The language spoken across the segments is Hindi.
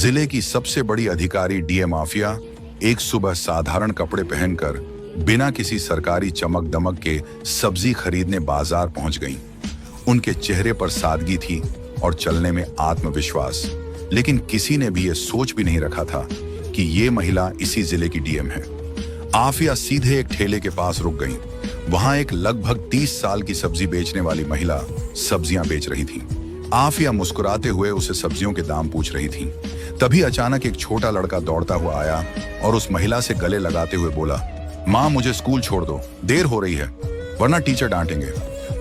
जिले की सबसे बड़ी अधिकारी डीएम आफिया एक सुबह साधारण कपड़े पहनकर बिना किसी सरकारी चमक दमक के सब्जी खरीदने बाजार पहुंच गईं। उनके चेहरे पर सादगी थी और चलने में आत्मविश्वास, लेकिन किसी ने भी ये सोच भी नहीं रखा था कि ये महिला इसी जिले की डीएम है। आफिया सीधे एक ठेले के पास रुक गईं। वहां एक लगभग 30 साल की सब्जी बेचने वाली महिला सब्जियां बेच रही थी। आफिया मुस्कुराते हुए उसे सब्जियों के दाम पूछ रही थी। तभी अचानक एक छोटा लड़का दौड़ता हुआ आया और उस महिला से गले लगाते हुए बोला, माँ मुझे स्कूल छोड़ दो, देर हो रही है वरना टीचर डांटेंगे।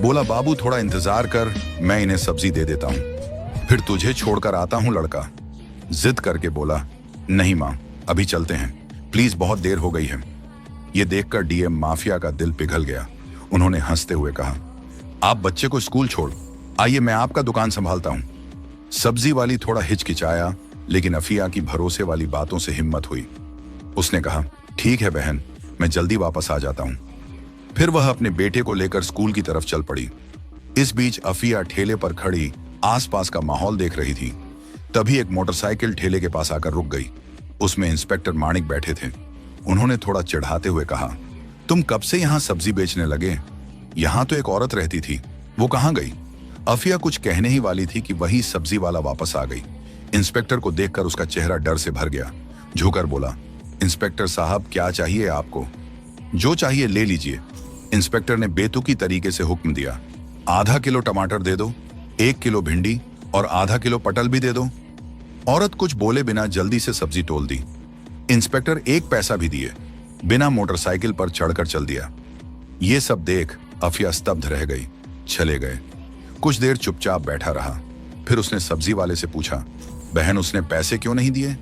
बोला, बाबू थोड़ा इंतजार कर, मैं इन्हें सब्जी दे देता हूँ, फिर तुझे छोड़कर आता हूँ। लड़का जिद करके बोला, नहीं माँ अभी चलते हैं, प्लीज बहुत देर हो गई है। ये देखकर डीएम माफिया का दिल पिघल गया। उन्होंने हंसते हुए कहा, आप बच्चे को स्कूल छोड़ आइए, मैं आपका दुकान संभालता हूँ। सब्जी वाली थोड़ा हिचकिचाया, लेकिन अफिया की भरोसे वाली बातों से हिम्मत हुई। उसने कहा, ठीक है बहन, मैं जल्दी वापस आ जाता हूँ। फिर वह अपने बेटे को लेकर स्कूल की तरफ चल पड़ी। इस बीच अफिया ठेले पर खड़ी आसपास का माहौल देख रही थी। तभी एक मोटरसाइकिल ठेले के पास आकर रुक गई। उसमें इंस्पेक्टर माणिक बैठे थे। उन्होंने थोड़ा चिढ़ाते हुए कहा, तुम कब से यहाँ सब्जी बेचने लगे? यहाँ तो एक औरत रहती थी, वो कहाँ गई? अफिया कुछ कहने ही वाली थी कि वही सब्जी वाला वापस आ गई। इंस्पेक्टर को देखकर उसका चेहरा डर से भर गया। झुककर बोला, इंस्पेक्टर साहब क्या चाहिए आपको? जो चाहिए ले लीजिए। इंस्पेक्टर ने बेतुकी तरीके से हुक्म दिया, आधा किलो टमाटर दे दो, 1 किलो भिंडी और आधा किलो पटल भी दे दो। औरत कुछ बोले बिना जल्दी से सब्जी तोल दी। इंस्पेक्टर 1 पैसा भी दिए बिना मोटरसाइकिल पर चढ़कर चल दिया। ये सब देख अफिया स्तब्ध रह गई। चले गए। कुछ देर चुपचाप बैठा रहा। फिर उसने सब्जी वाले से पूछा, बहन उसने पैसे क्यों नहीं दिए?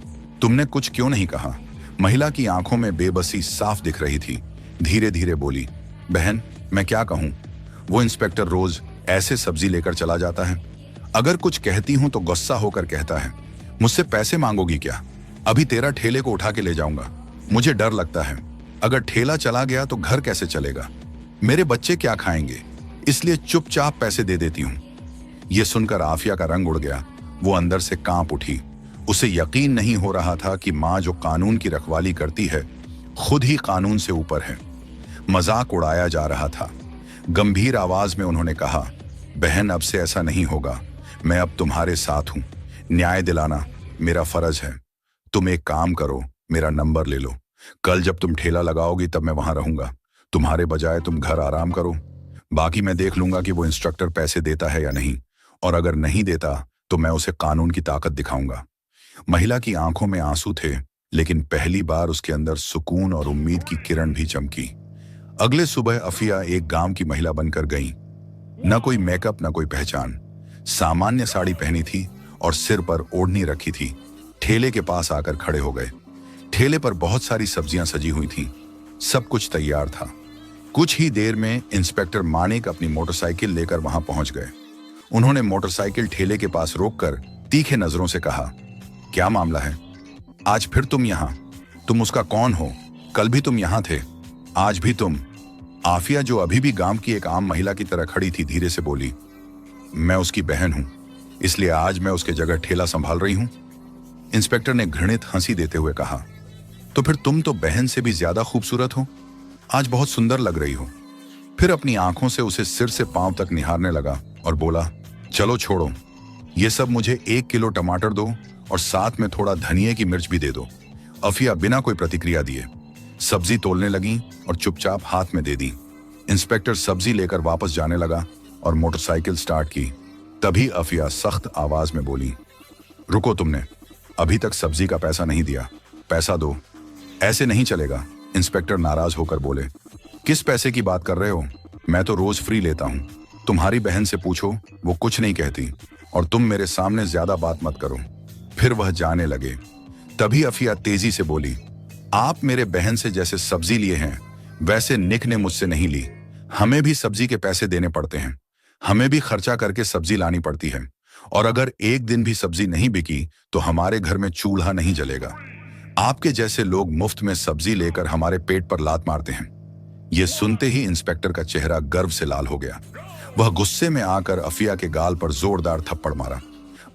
तुमने कुछ क्यों नहीं कहा? महिला की आंखों में बेबसी साफ दिख रही थी। धीरे धीरे बोली, बहन मैं क्या कहूं, वो इंस्पेक्टर रोज ऐसे सब्जी लेकर चला जाता है। अगर कुछ कहती हूं तो गुस्सा होकर कहता है, मुझसे पैसे मांगोगी क्या? अभी तेरा ठेले को उठा के ले जाऊंगा। मुझे डर लगता है, अगर ठेला चला गया तो घर कैसे चलेगा? मेरे बच्चे क्या खाएंगे? इसलिए चुपचाप पैसे दे देती हूँ। यह सुनकर आफिया का रंग उड़ गया। वो अंदर से कांप उठी। उसे यकीन नहीं हो रहा था कि माँ जो कानून की रखवाली करती है खुद ही कानून से ऊपर है। मजाक उड़ाया जा रहा था। गंभीर आवाज में उन्होंने कहा, बहन अब से ऐसा नहीं होगा। मैं अब तुम्हारे साथ हूं। न्याय दिलाना मेरा फर्ज है। तुम एक काम करो, मेरा नंबर ले लो। कल जब तुम ठेला लगाओगी तब मैं वहां रहूंगा। तुम्हारे बजाय तुम घर आराम करो। बाकी मैं देख लूंगा कि वो इंस्ट्रक्टर पैसे देता है या नहीं, और अगर नहीं देता तो मैं उसे कानून की ताकत दिखाऊंगा। महिला की आंखों में आंसू थे, लेकिन पहली बार उसके अंदर सुकून और उम्मीद की किरण भी चमकी। अगले सुबह अफिया एक गांव की महिला बनकर गई। न कोई मेकअप, न कोई पहचान। सामान्य साड़ी पहनी थी और सिर पर ओढ़नी रखी थी। ठेले के पास आकर खड़े हो गए। ठेले पर बहुत सारी सब्जियां सजी हुई थीं। सब कुछ तैयार था। कुछ ही देर में इंस्पेक्टर माणिक अपनी मोटरसाइकिल लेकर वहां पहुंच गए। उन्होंने मोटरसाइकिल ठेले के पास रोककर तीखे नजरों से कहा, क्या मामला है? आज फिर तुम यहां? तुम उसका कौन हो? कल भी तुम यहां थे, आज भी तुम? आफिया जो अभी भी गांव की एक आम महिला की तरह खड़ी थी, धीरे से बोली, मैं उसकी बहन हूं, इसलिए आज मैं उसके जगह ठेला संभाल रही हूं। इंस्पेक्टर ने घृणित हंसी देते हुए कहा, तो फिर तुम तो बहन से भी ज्यादा खूबसूरत हो। आज बहुत सुंदर लग रही हो। फिर अपनी आंखों से उसे सिर से पांव तक निहारने लगा और बोला, चलो छोड़ो, ये सब मुझे 1 किलो टमाटर दो और साथ में थोड़ा धनिये की मिर्च भी दे दो। अफिया बिना कोई प्रतिक्रिया दिए सब्जी तोलने लगी और चुपचाप हाथ में दे दी। इंस्पेक्टर सब्जी लेकर वापस जाने लगा और मोटरसाइकिल स्टार्ट की। तभी अफिया सख्त आवाज में बोली, रुको, तुमने अभी तक सब्जी का पैसा नहीं दिया, पैसा दो। ऐसे नहीं चलेगा। इंस्पेक्टर नाराज होकर बोले, किस पैसे की बात कर रहे हो? मैं तो रोज फ्री लेता हूँ। तुम्हारी बहन से पूछो, वो कुछ नहीं कहती, और तुम मेरे सामने ज्यादा बात मत करो। फिर वह जाने लगे। तभी अफिया तेजी से बोली, आप मेरे बहन से जैसे सब्जी लिए हैं वैसे निक ने मुझसे नहीं ली। हमें भी सब्जी के पैसे देने पड़ते हैं। हमें भी खर्चा करके सब्जी लानी पड़ती है, और अगर एक दिन भी सब्जी नहीं बिकी तो हमारे घर में चूल्हा नहीं जलेगा। आपके जैसे लोग मुफ्त में सब्जी लेकर हमारे पेट पर लात मारते हैं। यह सुनते ही इंस्पेक्टर का चेहरा गर्व से लाल हो गया। वह गुस्से में आकर अफिया के गाल पर जोरदार थप्पड़ मारा।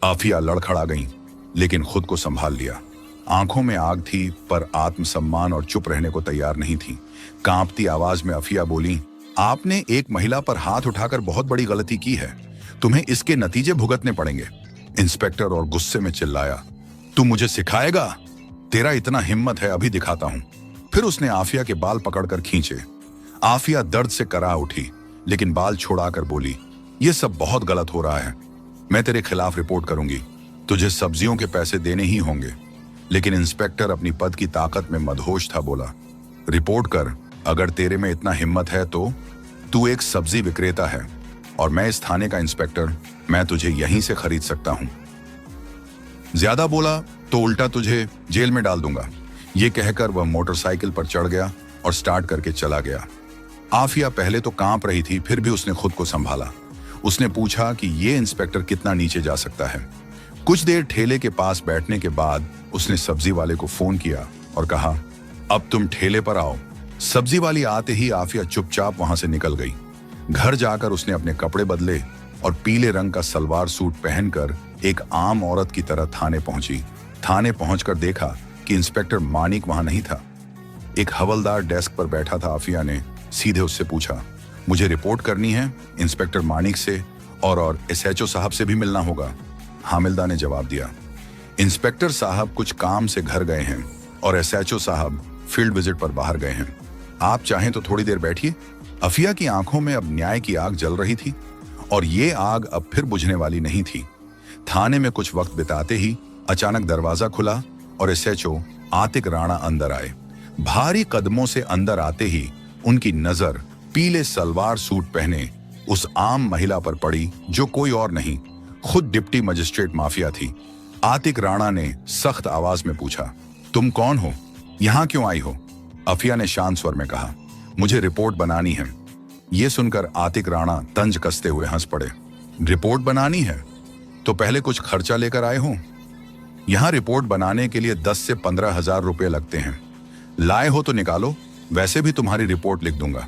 अफिया लड़खड़ा गई। लेकिन खुद को संभाल लिया। आंखों में आग थी पर आत्मसम्मान और चुप रहने को तैयार नहीं थी। कांपती आवाज में अफिया बोली, आपने एक महिला पर हाथ उठाकर बहुत बड़ी गलती की है। तुम्हें इसके नतीजे भुगतने पड़ेंगे। इंस्पेक्टर और गुस्से में चिल्लाया, तू मुझे सिखाएगा? तेरा इतना हिम्मत है, अभी दिखाता हूं। फिर उसने आफिया के बाल पकड़कर खींचे। आफिया दर्द से करा उठी, लेकिन बाल छोड़ाकर बोली, यह सब बहुत गलत हो रहा है। मैं तेरे खिलाफ रिपोर्ट करूंगी। तुझे सब्जियों के पैसे देने ही होंगे। लेकिन इंस्पेक्टर अपनी पद की ताकत में मदहोश था। बोला, रिपोर्ट कर, अगर तेरे में इतना हिम्मत है तो। तू एक सब्जी विक्रेता है और मैं इस थाने का इंस्पेक्टर। मैं तुझे यहीं से खरीद सकता हूं। ज्यादा बोला तो उल्टा तुझे जेल में डाल दूंगा। यह कहकर वह मोटरसाइकिल पर चढ़ गया और स्टार्ट करके चला गया। आफिया पहले तो कांप रही थी, फिर भी उसने खुद को संभाला। उसने पूछा कि यह इंस्पेक्टर कितना नीचे जा सकता है। कुछ देर ठेले के पास बैठने के बाद उसने सब्जी वाले को फोन किया और कहा, अब तुम ठेले पर आओ। सब्जी वाली आते ही आफिया चुपचाप वहां से निकल गई। घर जाकर उसने अपने कपड़े बदले और पीले रंग का सलवार सूट पहनकर एक आम औरत की तरह थाने पहुंची। थाने पहुंचकर देखा कि इंस्पेक्टर मानिक वहां नहीं था। एक हवलदार डेस्क पर बैठा था। आफिया ने सीधे उससे पूछा, मुझे रिपोर्ट करनी है इंस्पेक्टर मानिक से, और एसएचओ साहब से भी मिलना होगा। हामिल्दा ने जवाब दिया, इंस्पेक्टर साहब कुछ काम से घर गए हैं और एसएचओ साहब फील्ड विजिट पर बाहर गए हैं। आप चाहें तो थोड़ी देर बैठिए। अफिया की आंखों में अब न्याय की आग जल रही थी और ये आग अब फिर बुझने वाली नहीं थी। थाने में कुछ वक्त बिताते ही अचानक दरवाजा खुला और एसएचओ आतिक राणा अंदर आए। भारी कदमों से अंदर आते ही उनकी नजर पीले सलवार सूट पहने उस आम महिला पर पड़ी जो कोई और नहीं, खुद डिप्टी मजिस्ट्रेट माफिया थी। आतिक राणा ने सख्त आवाज में पूछा, तुम कौन हो? यहां क्यों आई हो? अफिया ने शांत स्वर में कहा, मुझे रिपोर्ट बनानी है। यह सुनकर आतिक राणा तंज कसते हुए हंस पड़े। रिपोर्ट बनानी है तो पहले कुछ खर्चा लेकर आए हो? यहां रिपोर्ट बनाने के लिए 10 से 15 हजार रुपए लगते हैं। लाए हो तो निकालो, वैसे भी तुम्हारी रिपोर्ट लिख दूंगा।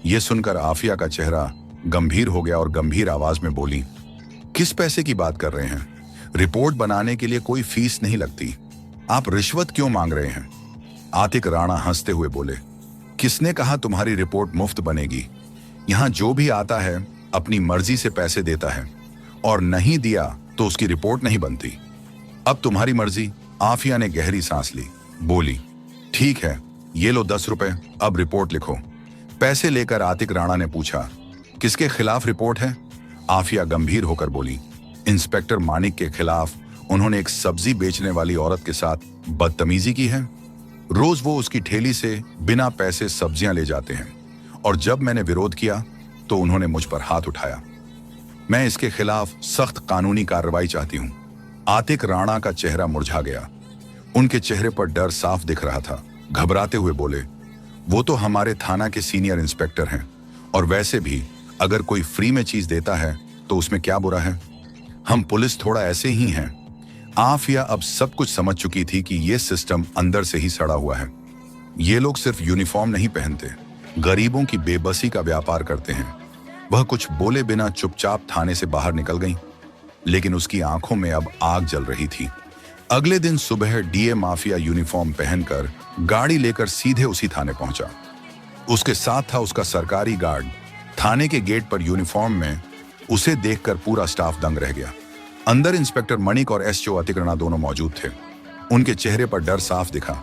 यह सुनकर आफिया का चेहरा गंभीर हो गया और गंभीर आवाज में बोली, किस पैसे की बात कर रहे हैं? रिपोर्ट बनाने के लिए कोई फीस नहीं लगती। आप रिश्वत क्यों मांग रहे हैं? आतिक राणा हंसते हुए बोले, किसने कहा तुम्हारी रिपोर्ट मुफ्त बनेगी? यहां जो भी आता है अपनी मर्जी से पैसे देता है और नहीं दिया तो उसकी रिपोर्ट नहीं बनती। अब तुम्हारी मर्जी। आफिया ने गहरी सांस ली, बोली, ठीक है, ये लो 10 रुपए, अब रिपोर्ट लिखो। पैसे लेकर आतिक राणा ने पूछा, किसके खिलाफ रिपोर्ट है? आफिया गंभीर होकर बोली, इंस्पेक्टर मानिक के खिलाफ। उन्होंने एक सब्जी बेचने वाली औरत के साथ बदतमीजी की है। रोज वो उसकी ठेली से बिना पैसे सब्जियां ले जाते हैं और जब मैंने विरोध किया तो उन्होंने मुझ पर हाथ उठाया। मैं इसके खिलाफ सख्त कानूनी कार्रवाई चाहती हूं। आतिक राणा का चेहरा मुरझा गया। उनके चेहरे पर डर साफ दिख रहा था। घबराते हुए बोले, वो तो हमारे थाना के सीनियर इंस्पेक्टर हैं और वैसे भी अगर कोई फ्री में चीज देता है तो उसमें क्या बुरा है? हम पुलिस थोड़ा ऐसे ही हैं। आफिया अब सब कुछ समझ चुकी थी कि यह सिस्टम अंदर से ही सड़ा हुआ है। ये लोग सिर्फ यूनिफॉर्म नहीं पहनते, गरीबों की बेबसी का व्यापार करते हैं। वह कुछ बोले बिना चुपचाप थाने से बाहर निकल गई, लेकिन उसकी आंखों में अब आग जल रही थी। अगले दिन सुबह डीए माफिया यूनिफॉर्म पहनकर गाड़ी लेकर सीधे उसी थाने पहुंचा। उसके साथ था उसका सरकारी गार्ड। थाने के गेट पर यूनिफॉर्म में उसे देखकर पूरा स्टाफ दंग रह गया। अंदर इंस्पेक्टर मणिक और एसओ आतिक राणा दोनों मौजूद थे। उनके चेहरे पर डर साफ दिखा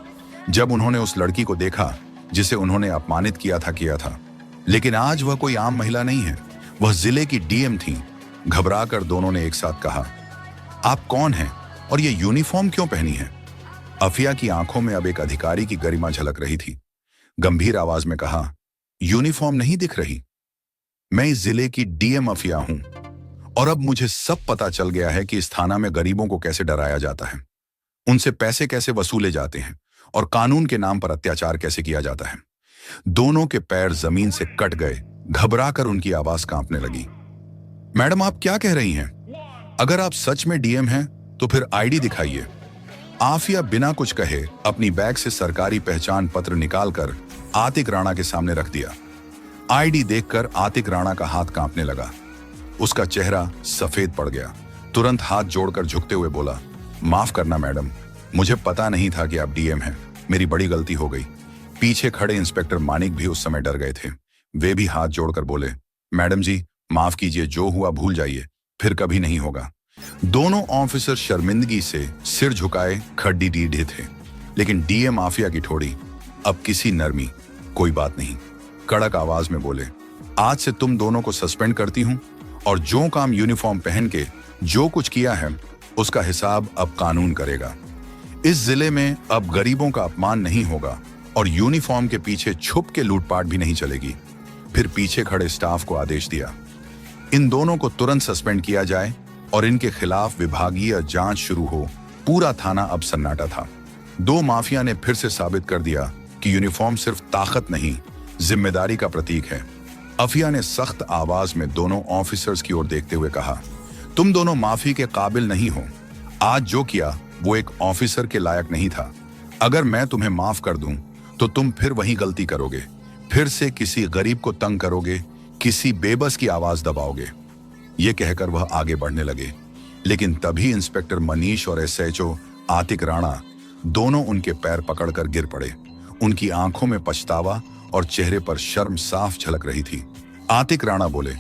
जब उन्होंने उस लड़की को देखा जिसे उन्होंने अपमानित किया था। लेकिन आज वह कोई आम महिला नहीं है, वह जिले की डीएम थी। घबराकर दोनों ने एक साथ कहा, आप कौन हैं और ये यूनिफॉर्म क्यों पहनी है? अफिया की आंखों में अब एक अधिकारी की गरिमा झलक रही थी। गंभीर आवाज में कहा, यूनिफॉर्म नहीं दिख रही? मैं इस जिले की डीएम अफिया हूं और अब मुझे सब पता चल गया है कि इस थाना में गरीबों को कैसे डराया जाता है, उनसे पैसे कैसे वसूले जाते हैं और कानून के नाम पर अत्याचार कैसे किया जाता है। दोनों के पैर जमीन से कट गए। घबराकर उनकी आवाज कांपने लगी। मैडम, आप क्या कह रही हैं? अगर आप सच में डीएम हैं तो फिर आईडी दिखाइए। आफिया बिना कुछ कहे अपनी बैग से सरकारी पहचान पत्र निकालकर आतिक राणा के सामने रख दिया। आईडी देखकर आतिक राणा का हाथ कांपने लगा। उसका चेहरा सफेद पड़ गया। तुरंत हाथ जोड़कर झुकते हुए बोला, माफ करना मैडम, मुझे पता नहीं था कि आप डीएम हैं। मेरी बड़ी गलती हो गई। पीछे खड़े इंस्पेक्टर मानिक भी उस समय डर गए थे। वे भी हाथ जोड़कर बोले, मैडम जी माफ कीजिए, जो हुआ भूल जाइए, फिर कभी नहीं होगा। दोनों ऑफिसर शर्मिंदगी से सिर झुकाए खड्डी डीढ़े थे। लेकिन डीएम माफिया की ठोड़ी अब किसी नरमी, कोई बात नहीं, कड़क आवाज में बोले, आज से तुम दोनों को सस्पेंड करती हूं और जो काम यूनिफॉर्म पहन के जो कुछ किया है उसका हिसाब अब कानून करेगा। इस जिले में अब गरीबों का अपमान नहीं होगा और यूनिफॉर्म के पीछे छुप के लूटपाट भी नहीं चलेगी। फिर पीछे खड़े स्टाफ को आदेश दिया, इन दोनों को तुरंत सस्पेंड किया जाए और इनके खिलाफ विभागीय जांच शुरू हो। पूरा थाना अब सन्नाटा था। दो माफिया ने फिर से साबित कर दिया कि यूनिफॉर्म सिर्फ ताकत नहीं, जिम्मेदारी का प्रतीक है। अफिया ने सख्त आवाज में दोनों ऑफिसर्स की ओर देखते हुए कहा, तुम दोनों माफी के काबिल नहीं हो। आज जो किया वो एक ऑफिसर के लायक नहीं था। अगर मैं तुम्हें माफ कर दूं तो तुम फिर वही गलती करोगे, फिर से किसी गरीब को तंग करोगे, किसी बेबस की आवाज दबाओगे। ये कहकर वह आगे बढ़ने लगे, लेकिन तभी इंस्पेक्टर मनीष और एसएचओ आतिक राणा दोनों उनके पैर पकड़कर गिर पड़े। उनकी आंखों में पछतावा और चेहरे पर शर्म साफ झलक रही थी। आतिक राणा बोले,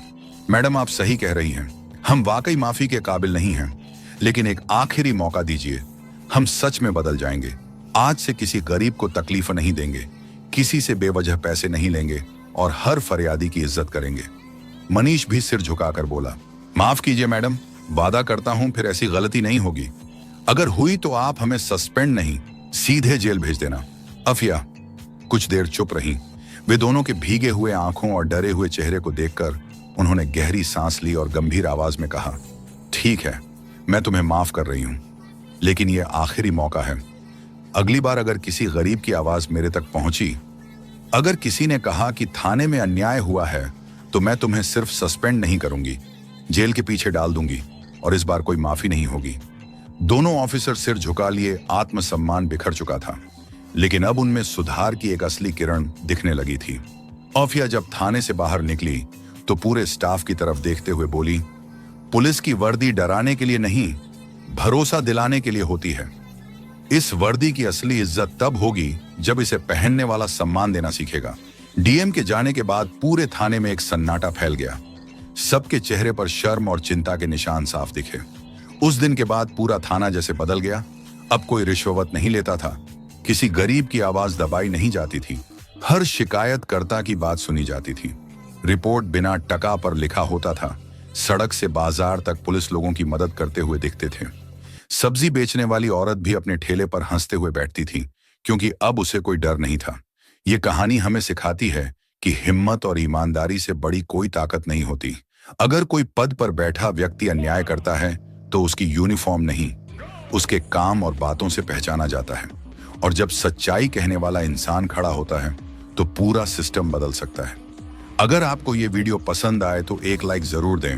मैडम आप सही कह रही हैं, हम वाकई माफी के काबिल नहीं हैं, लेकिन एक आखिरी मौका दीजिए, हम सच में बदल जाएंगे। आज से किसी गरीब को तकलीफ नहीं देंगे, किसी से बेवजह पैसे नहीं लेंगे और हर फरियादी की इज्जत करेंगे। मनीष भी सिर झुकाकर बोला, माफ कीजिए मैडम, वादा करता हूं फिर ऐसी गलती नहीं होगी। अगर हुई तो आप हमें सस्पेंड नहीं, सीधे जेल भेज देना। अफिया कुछ देर चुप रही। वे दोनों के भीगे हुए आंखों और डरे हुए चेहरे को देखकर उन्होंने गहरी सांस ली और गंभीर आवाज में कहा, ठीक है, मैं तुम्हें माफ कर रही हूं, लेकिन यह आखिरी मौका है। अगली बार अगर किसी गरीब की आवाज मेरे तक पहुंची, अगर किसी ने कहा कि थाने में अन्याय हुआ है, तो मैं तुम्हें सिर्फ सस्पेंड नहीं करूंगी, जेल के पीछे डाल दूंगी और इस बार कोई माफी नहीं होगी। दोनों ऑफिसर सिर झुका लिए, आत्मसम्मान बिखर चुका था, लेकिन अब उनमें सुधार की एक असली किरण दिखने लगी थी। अफिया जब थाने से बाहर निकली तो पूरे स्टाफ की तरफ देखते हुए बोली, पुलिस की वर्दी डराने के लिए नहीं, भरोसा दिलाने के लिए होती है। इस वर्दी की असली इज्जत तब होगी जब इसे पहनने वाला सम्मान देना सीखेगा। डीएम के जाने के बाद पूरे थाने में एक सन्नाटा फैल गया। सबके चेहरे पर शर्म और चिंता के निशान साफ दिखे। उस दिन के बाद पूरा थाना जैसे बदल गया। अब कोई रिश्वत नहीं लेता था, किसी गरीब की आवाज दबाई नहीं जाती थी, हर शिकायतकर्ता की बात सुनी जाती थी। रिपोर्ट बिना टका पर लिखा होता था। सड़क से बाजार तक पुलिस लोगों की मदद करते हुए दिखते थे। सब्जी बेचने वाली औरत भी अपने ठेले पर हंसते हुए बैठती थी, क्योंकि अब उसे कोई डर नहीं था। ये कहानी हमें सिखाती है कि हिम्मत और ईमानदारी से बड़ी कोई ताकत नहीं होती। अगर कोई पद पर बैठा व्यक्ति अन्याय करता है तो उसकी यूनिफॉर्म नहीं, उसके काम और बातों से पहचाना जाता है। और जब सच्चाई कहने वाला इंसान खड़ा होता है तो पूरा सिस्टम बदल सकता है। अगर आपको ये वीडियो पसंद आए तो एक लाइक जरूर दें